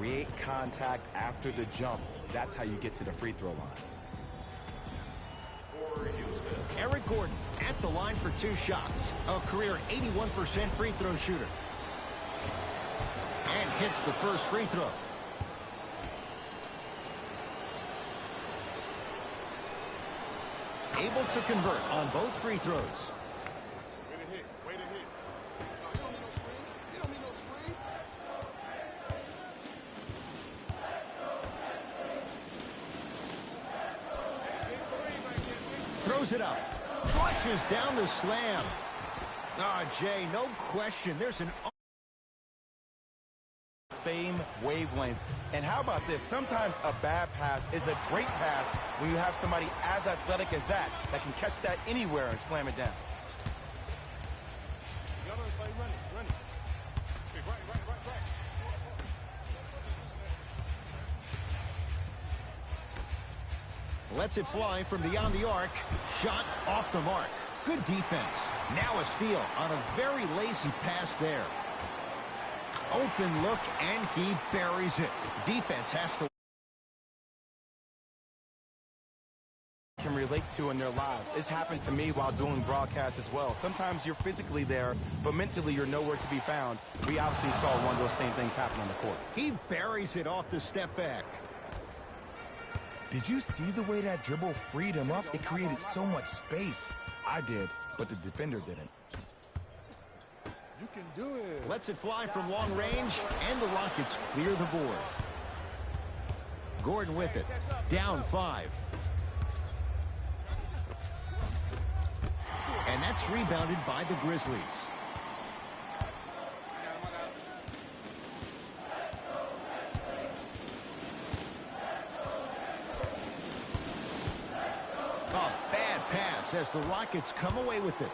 create contact after the jump. That's how you get to the free throw line. Eric Gordon at the line for 2 shots. A career 81% free throw shooter. And hits the first free throw. Able to convert on both free throws. Way to hit. Way to hit. You don't need no screen. You don't need no screen. Throws it up. Flushes down the slam. Jay, no question. There's an Same wavelength. And how about this? Sometimes a bad pass is a great pass when you have somebody as athletic as that can catch that anywhere and slam it down. Y'all don't play running. Hey, right. lets it fly from beyond the arc. Shot off the mark. Good defense. Now a steal on a very lazy pass there. Open look, and he buries it. Defense has to can relate to in their lives. It's happened to me while doing broadcasts as well. Sometimes you're physically there, but mentally you're nowhere to be found. We obviously saw one of those same things happen on the court. He buries it off the step back. Did you see the way that dribble freed him up? It created so much space. I did, but the defender didn't. You can do it. Lets it fly from long range, and the Rockets clear the board. Gordon with it. Down 5. And that's rebounded by the Grizzlies. Oh, bad pass as the Rockets come away with it.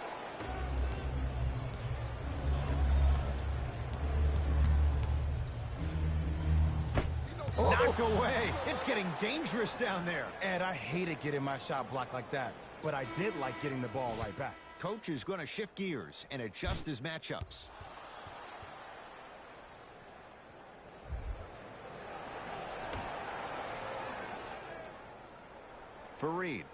Knocked away. It's getting dangerous down there. Ed, I hated getting my shot blocked like that, but I did like getting the ball right back. Coach is going to shift gears and adjust his matchups. Fareed.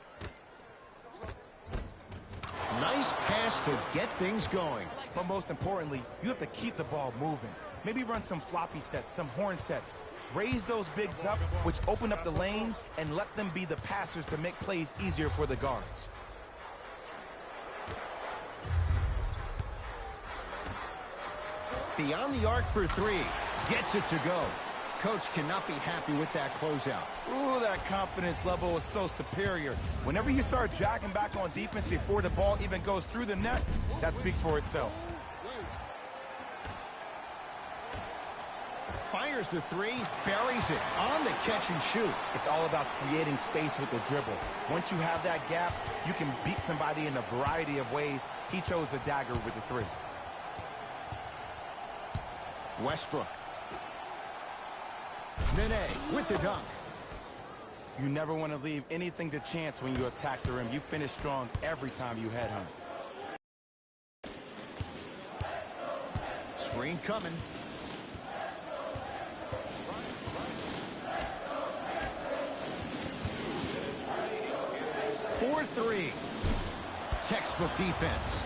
Nice pass to get things going. But most importantly, you have to keep the ball moving. Maybe run some floppy sets, some horn sets. Raise those bigs up, which open up the lane, and let them be the passers to make plays easier for the guards. Beyond the arc for 3. Gets it to go. Coach cannot be happy with that closeout. Ooh, that confidence level is so superior. Whenever you start jacking back on defense before the ball even goes through the net, that speaks for itself. Fires the 3, buries it on the catch and shoot. It's all about creating space with the dribble. Once you have that gap, you can beat somebody in a variety of ways. He chose a dagger with the 3. Westbrook. Nene with the dunk. You never want to leave anything to chance when you attack the rim. You finish strong every time you head home. Screen coming. For 3. Textbook defense.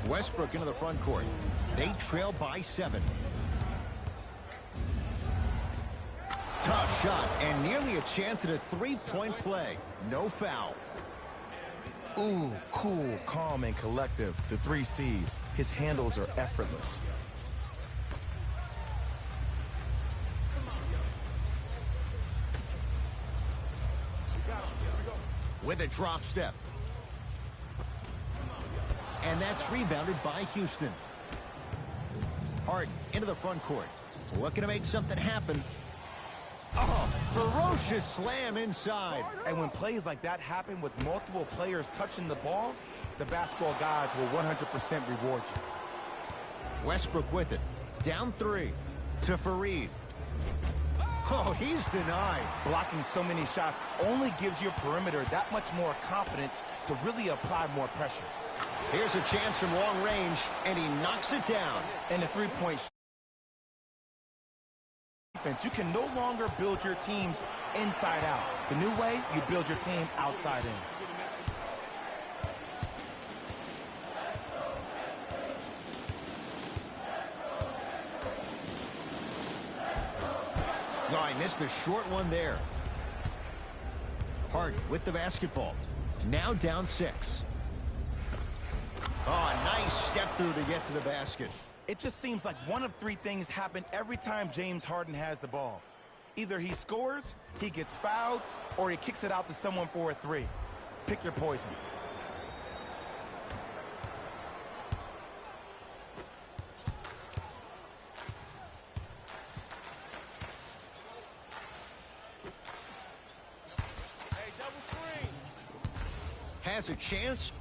Westbrook into the front court. They trail by 7. Tough shot and nearly a chance at a 3-point play. No foul. Ooh, cool, calm, and collective. The 3 C's. His handles are effortless. With a drop step. And that's rebounded by Houston. Harden into the front court. Looking to make something happen. Oh, ferocious slam inside. And when plays like that happen with multiple players touching the ball, the basketball gods will 100% reward you. Westbrook with it. Down 3 to Fareed. Oh, he's denied. Blocking so many shots only gives your perimeter that much more confidence to really apply more pressure. Here's a chance from long range, and he knocks it down. And the 3-point You can no longer build your teams inside out. The new way, you build your team outside in. Oh, I missed a short one there. Hardy with the basketball. Now down 6. Oh, nice step through to get to the basket. It just seems like one of 3 things happen every time James Harden has the ball. Either he scores, he gets fouled, or he kicks it out to someone for a 3. Pick your poison. Has a chance.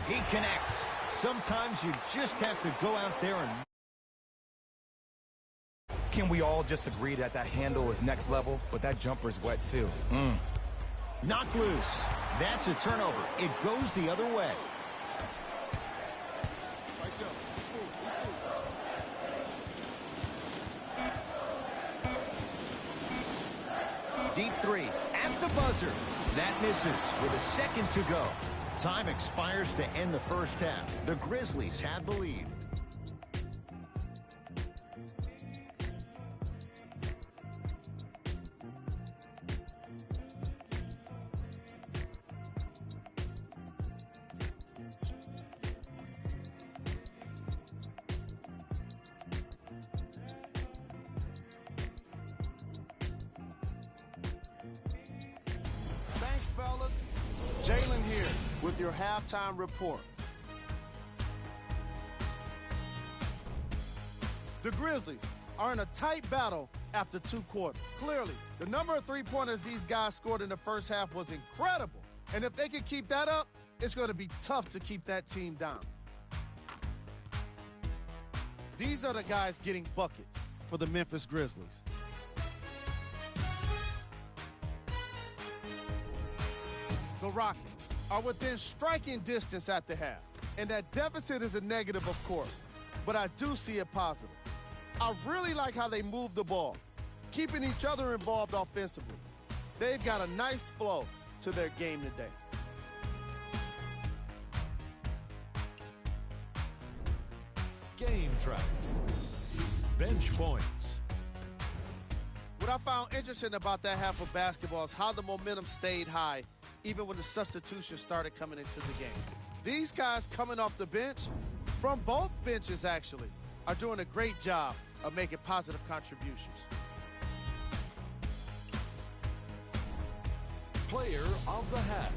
He connects. Sometimes you just have to go out there and... Can we all just agree that that handle is next level, but that jumper's wet too? Knocked loose. That's a turnover. It goes the other way. Deep 3 at the buzzer. That misses with a second to go. Time expires to end the first half. The Grizzlies have the lead. Thanks, fellas. Jalen here with your halftime report. The Grizzlies are in a tight battle after 2 quarters. Clearly, the number of 3-pointers these guys scored in the first half was incredible. And if they can keep that up, it's going to be tough to keep that team down. These are the guys getting buckets for the Memphis Grizzlies. The Rockets are within striking distance at the half. And that deficit is a negative, of course, but I do see it positive. I really like how they move the ball, keeping each other involved offensively. They've got a nice flow to their game today. Game track. Bench points. What I found interesting about that half of basketball is how the momentum stayed high even when the substitutions started coming into the game. These guys coming off the bench, from both benches actually, are doing a great job of making positive contributions. Player of the half.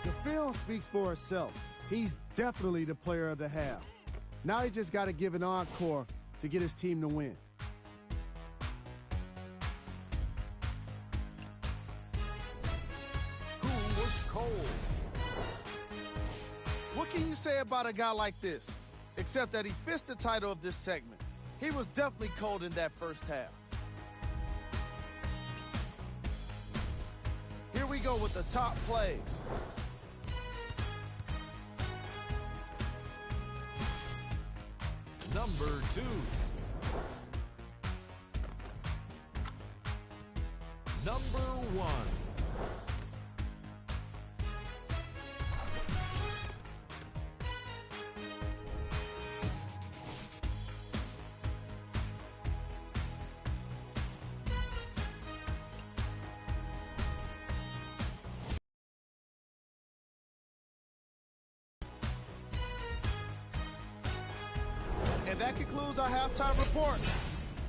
The film speaks for itself. He's definitely the player of the half. Now he just got to give an encore to get his team to win. Who was cold? What can you say about a guy like this, except that he fits the title of this segment? He was definitely cold in that first half. Here we go with the top plays. Number 2. Number 1. And that concludes our halftime report.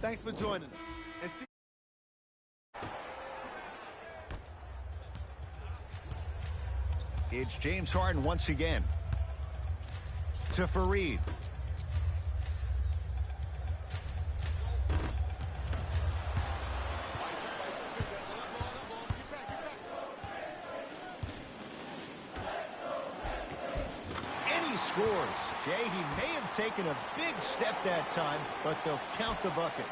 Thanks for joining us. And see It's James Harden once again. To Fareed. And he scores. Jay, he may have taken a big step that time, but they'll count the bucket.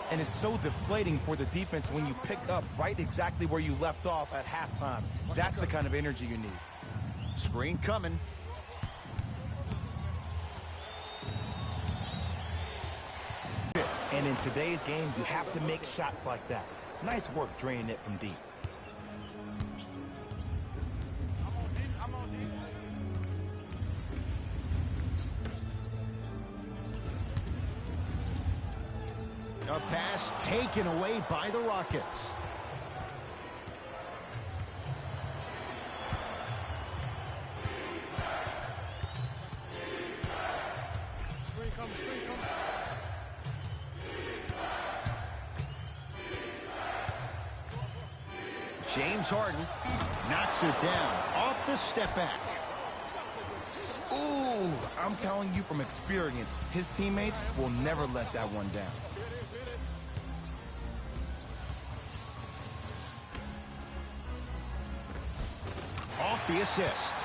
And it's so deflating for the defense when you pick up right exactly where you left off at halftime. That's the kind of energy you need. Screen coming. basket. And in today's game, you have to make shots like that. Nice work draining it from deep. A pass taken away by the Rockets. James Harden knocks it down off the step back. Ooh, I'm telling you from experience, his teammates will never let that one down. Off the assist.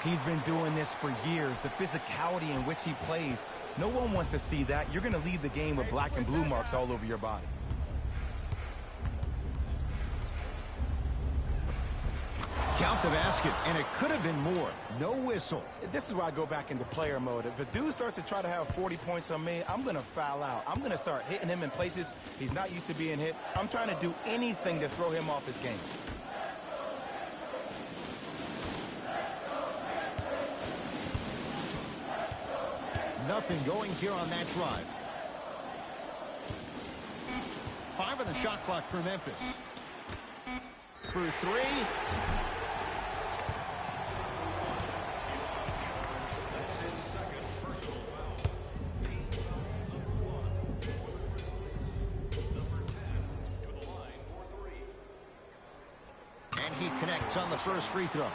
He's been doing this for years. The physicality in which he plays, no one wants to see that. You're going to leave the game with black and blue marks all over your body. Count the basket, and it could have been more. No whistle. This is why I go back into player mode. If a dude starts to try to have 40 points on me, I'm going to foul out. I'm going to start hitting him in places he's not used to being hit. I'm trying to do anything to throw him off his game. Nothing going here on that drive. 5 on the shot clock for Memphis. For 3. And he connects on the first free throw.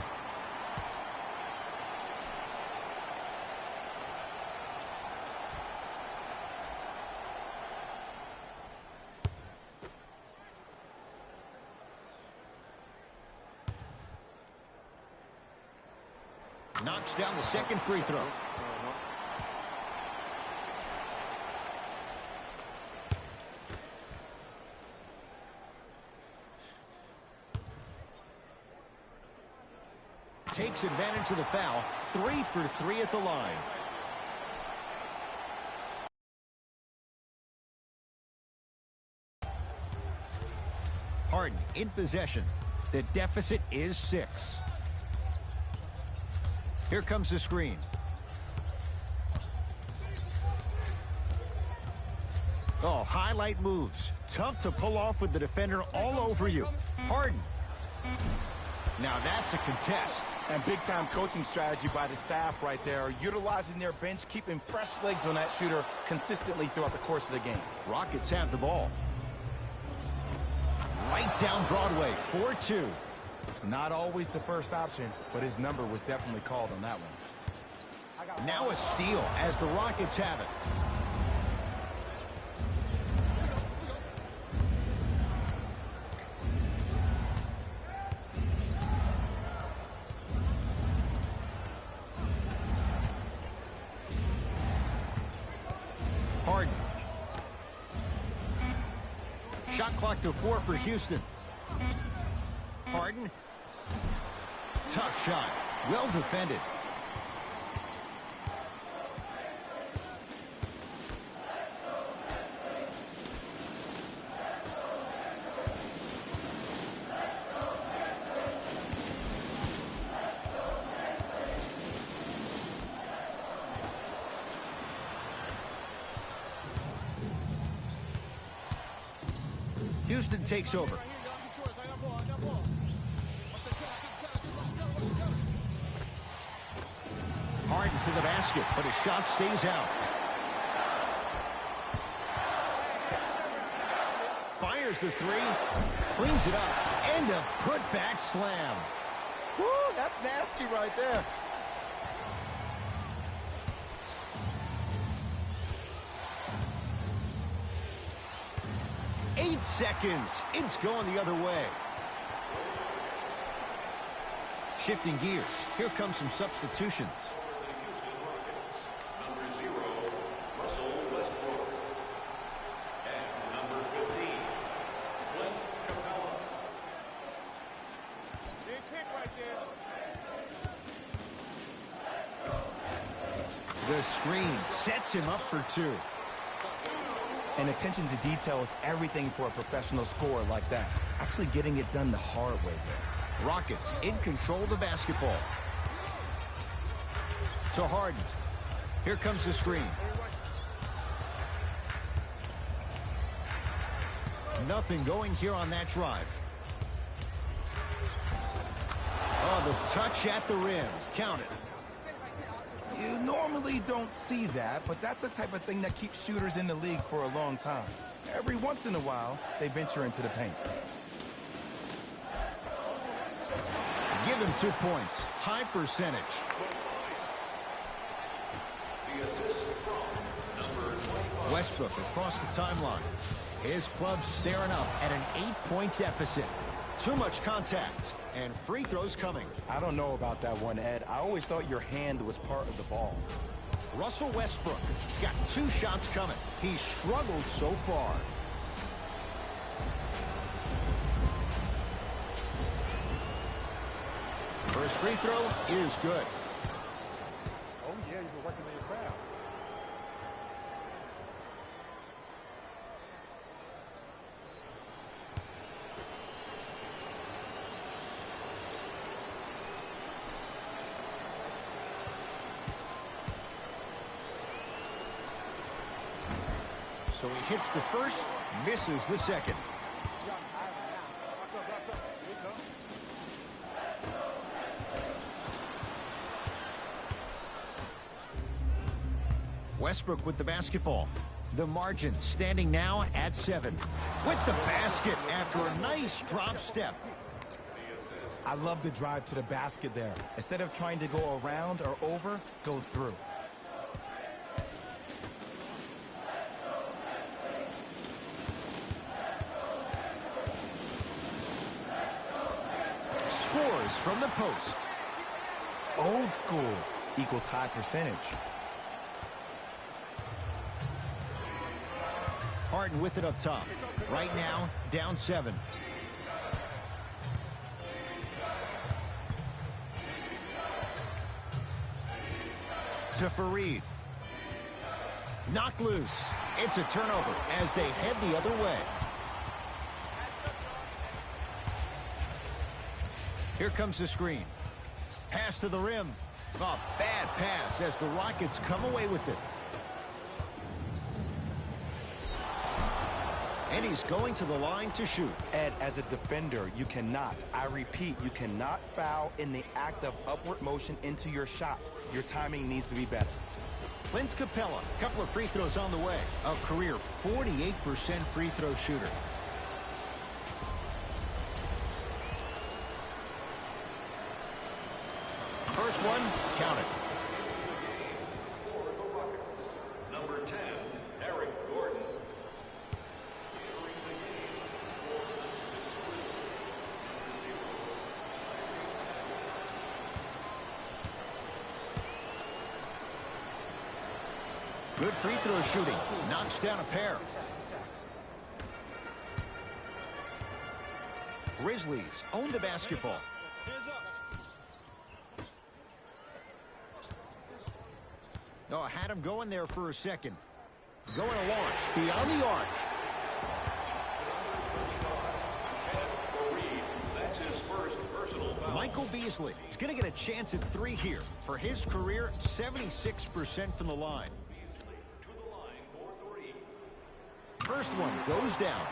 Knocks down the second free throw. Takes advantage of the foul. 3 for 3 at the line. Harden in possession. The deficit is 6. Here comes the screen. Oh, highlight moves. Tough to pull off with the defender all over you. Harden. Now that's a contest. And big-time coaching strategy by the staff right there, utilizing their bench, keeping fresh legs on that shooter consistently throughout the course of the game. Rockets have the ball. Right down Broadway, 4-2. Not always the first option, but his number was definitely called on that one. Now a steal as the Rockets have it. Harden. Shot clock to 4 for Houston. Harden. Tough shot. Well defended. Houston takes over. Harden to the basket, but his shot stays out. Fires the 3, cleans it up, and a putback slam. Woo, that's nasty right there. Eight seconds. It's going the other way. Shifting gears. Here comes some substitutions. The screen sets him up for 2. And attention to detail is everything for a professional scorer like that. Actually getting it done the hard way there. Rockets in control of the basketball. To Harden. Here comes the screen. Nothing going here on that drive. Oh, the touch at the rim. Count it. You normally don't see that, but that's the type of thing that keeps shooters in the league for a long time. Every once in a while, they venture into the paint. Give him 2 points. High percentage. Westbrook across the timeline. His club staring up at an 8-point deficit. Too much contact, and free throws coming. I don't know about that one, Ed. I always thought your hand was part of the ball. Russell Westbrook has got 2 shots coming. He struggled so far. First free throw is good. Oh, yeah, you've been working on your craft. So he hits the first, misses the second. Westbrook with the basketball. The margin standing now at 7. With the basket after a nice drop step. I love the drive to the basket there. Instead of trying to go around or over, go through. Scores from the post. Old school equals high percentage. Harden with it up top. Right now, down 7. To Fareed. Knocked loose. It's a turnover as they head the other way. Here comes the screen. Pass to the rim. A bad pass as the Rockets come away with it. And he's going to the line to shoot. Ed, as a defender, you cannot, I repeat, you cannot foul in the act of upward motion into your shot. Your timing needs to be better. Clint Capella, a couple of free throws on the way. A career 48% free throw shooter. First one, count it. Number 10, Eric Gordon. Good free throw shooting. Knocks down a pair. Grizzlies own the basketball. Oh, had him going there for a second. Going to launch beyond the arc. That's his first personal foul. Michael Beasley is going to get a chance at 3 here. For his career, 76% from the line. To the line for 3. First one goes down.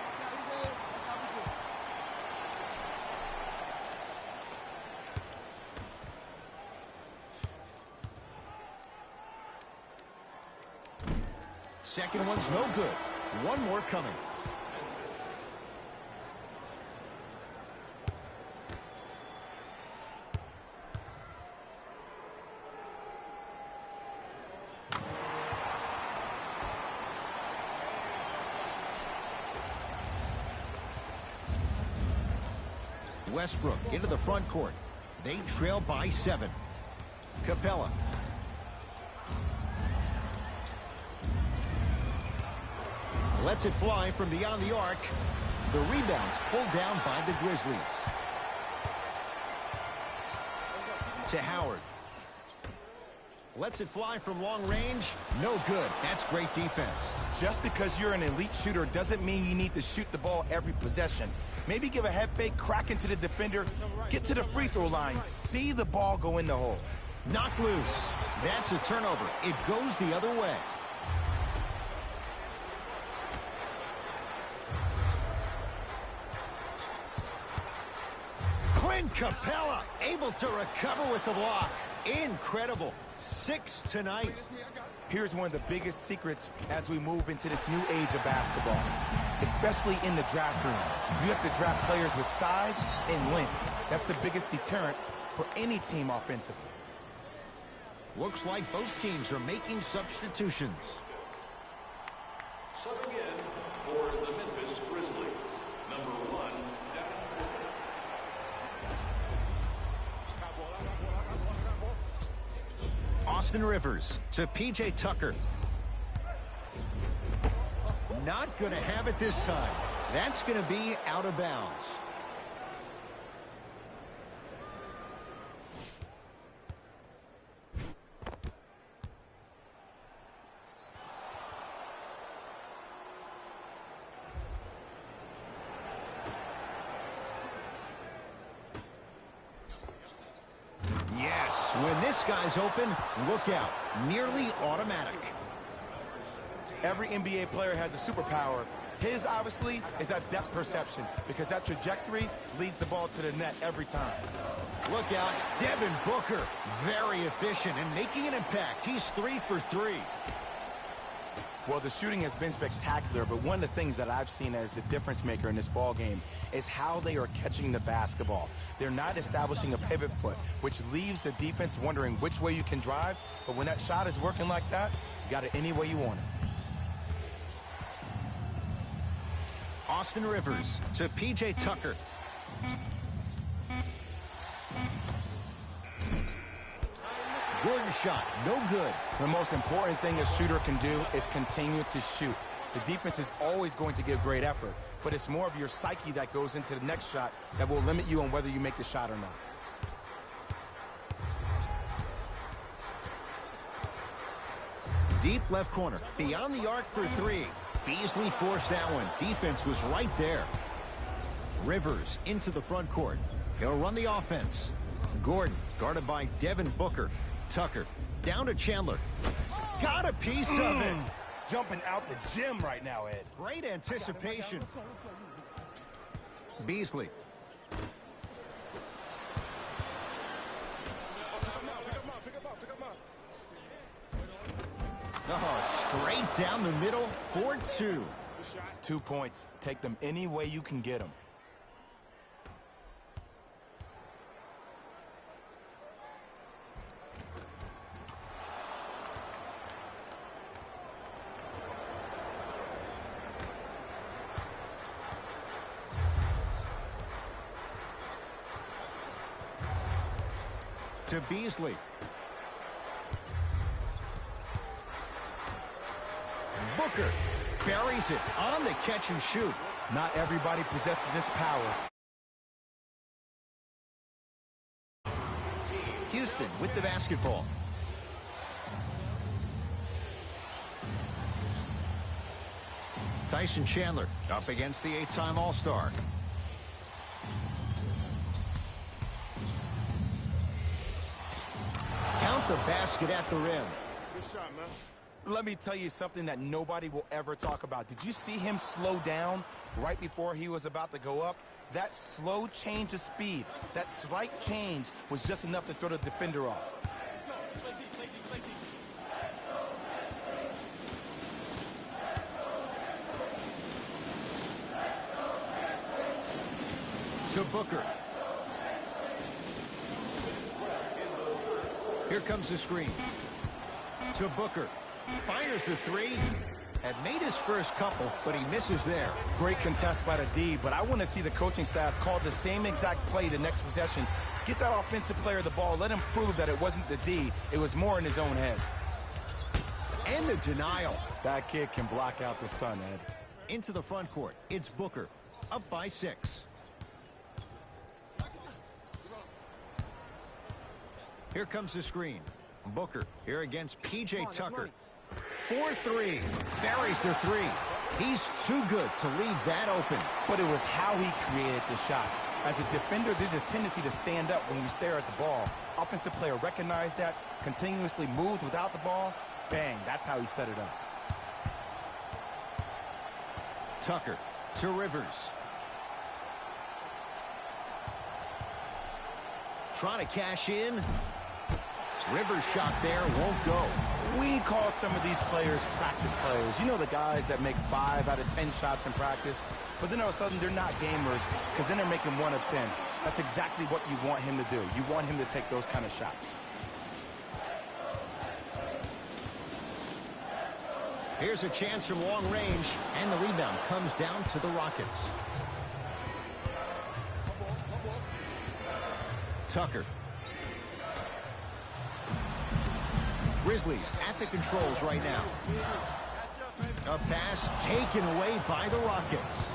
Second one's no good. One more coming. Westbrook into the front court. They trail by 7. Capella. Lets it fly from beyond the arc. The rebound's pulled down by the Grizzlies. To Howard. Lets it fly from long range. No good. That's great defense. Just because you're an elite shooter doesn't mean you need to shoot the ball every possession. Maybe give a head fake, crack into the defender, get to the free throw line, see the ball go in the hole. Knocked loose. That's a turnover. It goes the other way. Clint Capella able to recover with the block. Incredible. 6 tonight. Here's one of the biggest secrets as we move into this new age of basketball, especially in the draft room. You have to draft players with size and length. That's the biggest deterrent for any team offensively. Looks like both teams are making substitutions. Subbing in for the Memphis Grizzlies, number 1, Devin Booker. Austin Rivers to P.J. Tucker. Not going to have it this time. That's going to be out of bounds. When this guy's open, look out. Nearly automatic. Every NBA player has a superpower. His, obviously, is that depth perception, because that trajectory leads the ball to the net every time. Look out. Devin Booker, very efficient and making an impact. He's 3 for 3. Well, the shooting has been spectacular, but one of the things that I've seen as the difference maker in this ball game is how they are catching the basketball. They're not establishing a pivot foot, which leaves the defense wondering which way you can drive, but when that shot is working like that, you got it any way you want it. Austin Rivers to P.J. Tucker. Gordon shot, no good. The most important thing a shooter can do is continue to shoot. The defense is always going to give great effort, but it's more of your psyche that goes into the next shot that will limit you on whether you make the shot or not. Deep left corner, beyond the arc for 3. Beasley forced that one. Defense was right there. Rivers into the front court. He'll run the offense. Gordon guarded by Devin Booker. Tucker down to Chandler. Got a piece of it. Jumping out the gym right now, Ed. Great anticipation. Beasley. Oh, straight down the middle for 2. 2 points. Take them any way you can get them. To Beasley. Booker buries it on the catch and shoot. Not everybody possesses this power. Houston with the basketball. Tyson Chandler up against the 8-time All-Star. Count the basket at the rim. Good shot, man. Let me tell you something that nobody will ever talk about. Did you see him slow down right before he was about to go up? That slow change of speed, that slight change was just enough to throw the defender off. To Booker. Here comes the screen. To Booker. Fires the 3. Had made his first couple, but he misses there. Great contest by the D, but I want to see the coaching staff call the same exact play the next possession. Get that offensive player the ball. Let him prove that it wasn't the D. It was more in his own head. And the denial. That kid can block out the sun, Ed. Into the front court. It's Booker. Up by 6. Here comes the screen. Booker here against P.J. Tucker. 4-3. Buries the three. He's too good to leave that open. But it was how he created the shot. As a defender, there's a tendency to stand up when you stare at the ball. Offensive player recognized that, continuously moved without the ball. Bang, that's how he set it up. Tucker to Rivers. Trying to cash in. Rivers shot there won't go. We call some of these players practice players. You know, the guys that make 5 out of 10 shots in practice, but then all of a sudden they're not gamers because then they're making 1 of 10. That's exactly what you want him to do. You want him to take those kind of shots. Here's a chance from long range, and the rebound comes down to the Rockets. Tucker. Grizzlies at the controls right now. A pass taken away by the Rockets.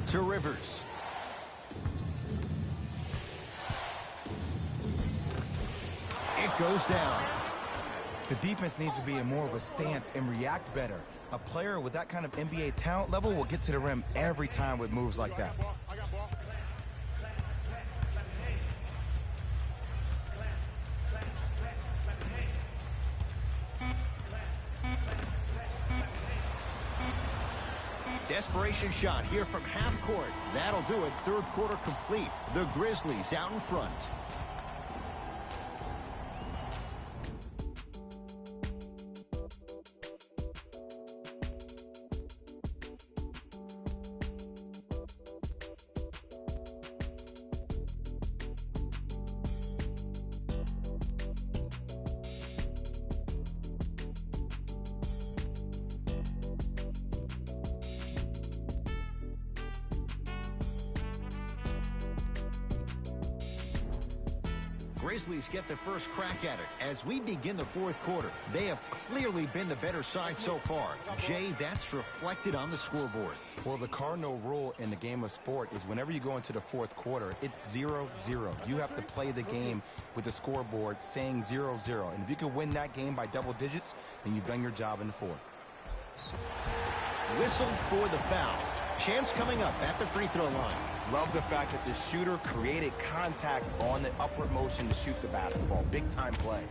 To Rivers. It goes down. The defense needs to be in more of a stance and react better. A player with that kind of NBA talent level will get to the rim every time with moves like that. Desperation shot here from half court. That'll do it. Third quarter complete. The Grizzlies out in front. Grizzlies get the first crack at it as we begin the fourth quarter. They have clearly been the better side so far. Jay, that's reflected on the scoreboard. Well, the cardinal rule in the game of sport is whenever you go into the fourth quarter, it's 0-0. You have to play the game with the scoreboard saying 0-0. And if you can win that game by double digits, then you've done your job in the fourth. Whistled for the foul. Chance coming up at the free throw line. Love the fact that the shooter created contact on the upward motion to shoot the basketball. Big time play.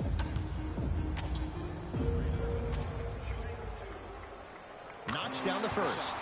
Knocks down the first.